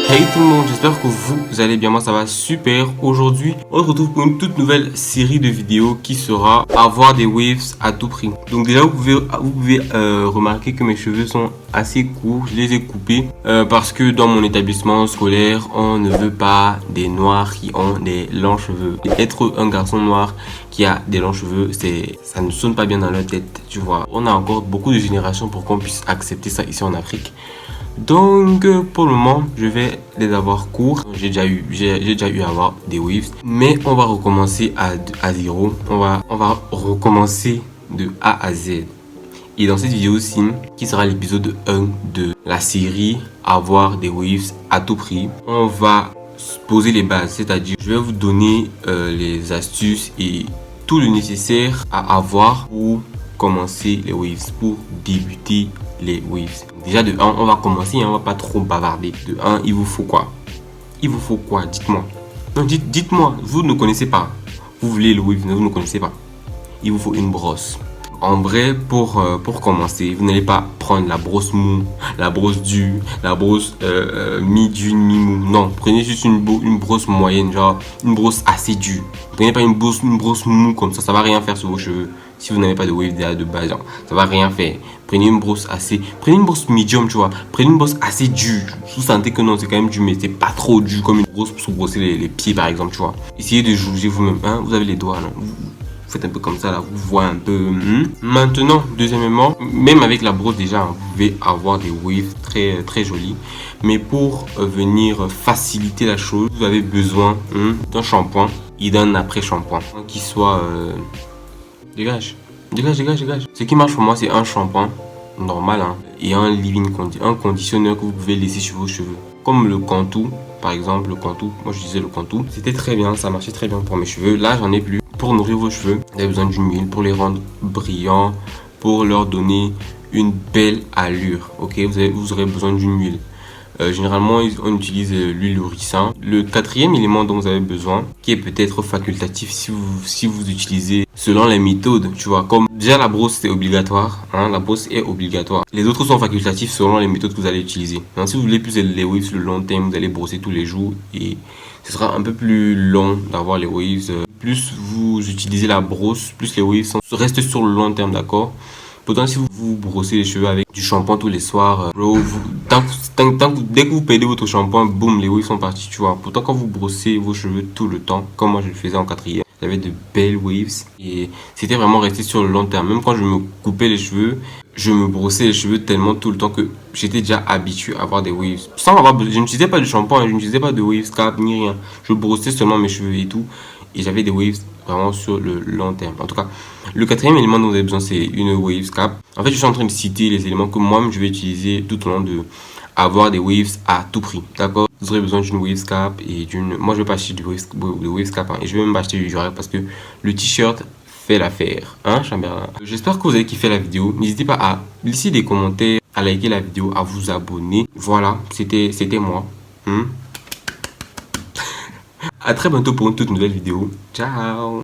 Hey tout le monde, j'espère que vous allez bien, moi ça va super. Aujourd'hui, on se retrouve pour une toute nouvelle série de vidéos qui sera avoir des waves à tout prix. Donc déjà vous pouvez remarquer que mes cheveux sont assez courts, je les ai coupés parce que dans mon établissement scolaire, on ne veut pas des noirs qui ont des longs cheveux. Être un garçon noir qui a des longs cheveux, ça ne sonne pas bien dans leur tête, tu vois. On a encore beaucoup de générations pour qu'on puisse accepter ça ici en Afrique. Donc pour le moment je vais les avoir courts. J'ai déjà eu à avoir des waves, mais on va recommencer à zéro. On va recommencer de A à Z. Et dans cette vidéo-ci, qui sera l'épisode 1 de la série avoir des waves à tout prix, on va poser les bases, c'est-à-dire je vais vous donner les astuces et tout le nécessaire à avoir pour commencer les waves, pour débuter les waves. Déjà de 1, on va commencer, on va pas trop bavarder. De 1, il vous faut quoi? Il vous faut quoi? Dites-moi. Non, dites-moi, vous ne connaissez pas. Vous voulez le wave, vous ne connaissez pas. Il vous faut une brosse. En vrai, pour commencer, vous n'allez pas prendre la brosse mou, la brosse dure, la brosse mi-dure, mi-mou. Non, prenez juste une brosse moyenne, genre une brosse assez dure. Prenez pas une brosse mou comme ça va rien faire sur vos cheveux. Si vous n'avez pas de wave déjà de base, genre, ça va rien faire. Prenez une brosse prenez une brosse medium, tu vois. Prenez une brosse assez dure. Vous sentez que non, c'est quand même dur, mais c'est pas trop dur comme une brosse pour brosser les pieds par exemple, tu vois. Essayez de juger vous-même, hein. Vous avez les doigts là. Vous faites un peu comme ça là, vous voyez un peu. Maintenant, deuxièmement, même avec la brosse déjà, vous pouvez avoir des waves très très jolis. Mais pour venir faciliter la chose, vous avez besoin d'un shampoing et d'un après-shampoing qui soit dégage. Ce qui marche pour moi, c'est un shampoing normal et un conditionneur que vous pouvez laisser sur vos cheveux. Comme le Cantu, par exemple, le Cantu. Moi, je disais le Cantu. C'était très bien, ça marchait très bien pour mes cheveux. Là, j'en ai plus. Pour nourrir vos cheveux, vous avez besoin d'une huile pour les rendre brillants, pour leur donner une belle allure. Ok, vous aurez besoin d'une huile. Généralement, on utilise l'huile ricin. Le quatrième élément dont vous avez besoin, qui est peut-être facultatif si vous utilisez selon les méthodes, tu vois, comme déjà la brosse c'est obligatoire, la brosse est obligatoire. Les autres sont facultatifs selon les méthodes que vous allez utiliser. Donc, si vous voulez plus les waves sur le long terme, vous allez brosser tous les jours et ce sera un peu plus long d'avoir les waves. Plus vous utilisez la brosse, plus les waves restent sur le long terme, d'accord? Pourtant, si vous brossez les cheveux avec du shampoing tous les soirs, bro, dès que vous perdez votre shampoing, boum, les waves sont partis, tu vois. Pourtant, quand vous brossez vos cheveux tout le temps, comme moi je le faisais en quatrième, j'avais de belles waves et c'était vraiment resté sur le long terme. Même quand je me coupais les cheveux, je me brossais les cheveux tellement tout le temps que j'étais déjà habitué à avoir des waves. Sans avoir besoin, je n'utilisais pas de shampoing, je n'utilisais pas de wave cap ni rien. Je brossais seulement mes cheveux et tout. Et j'avais des waves vraiment sur le long terme. En tout cas, le quatrième élément dont vous avez besoin, c'est une wave cap. En fait, je suis en train de citer les éléments que moi-même je vais utiliser tout au long de avoir des waves à tout prix. D'accord? Vous aurez besoin d'une wave cap et d'une. Moi, je vais pas acheter de wave cap et je vais même acheter du Durag parce que le t-shirt fait l'affaire. Hein, Chamberlain? J'espère que vous avez kiffé la vidéo. N'hésitez pas à laisser des commentaires, à liker la vidéo, à vous abonner. Voilà, c'était moi. À très bientôt pour une toute nouvelle vidéo. Ciao!